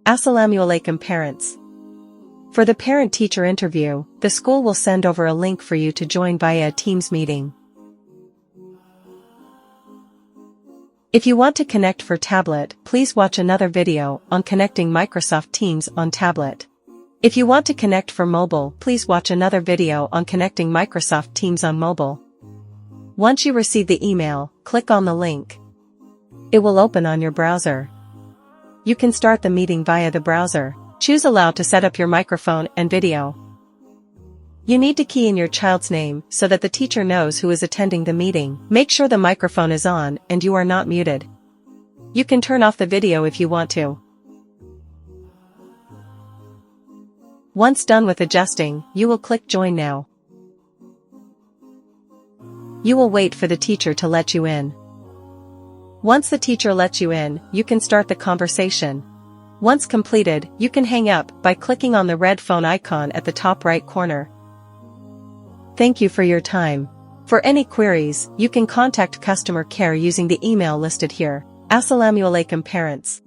Assalamualaikum parents. For the parent-teacher interview, the school will send over a link for you to join via a Teams meeting. If you want to connect for tablet, please watch another video on connecting Microsoft Teams on tablet. If you want to connect for mobile, please watch another video on connecting Microsoft Teams on mobile. Once you receive the email, click on the link. It will open on your browser. You can start the meeting via the browser. Choose Allow to set up your microphone and video. You need to key in your child's name so that the teacher knows who is attending the meeting. Make sure the microphone is on and you are not muted. You can turn off the video if you want to. Once done with adjusting, you will click Join Now. You will wait for the teacher to let you in. Once the teacher lets you in, you can start the conversation. Once completed, you can hang up by clicking on the red phone icon at the top right corner. Thank you for your time. For any queries, you can contact customer care using the email listed here. Assalamualaikum parents.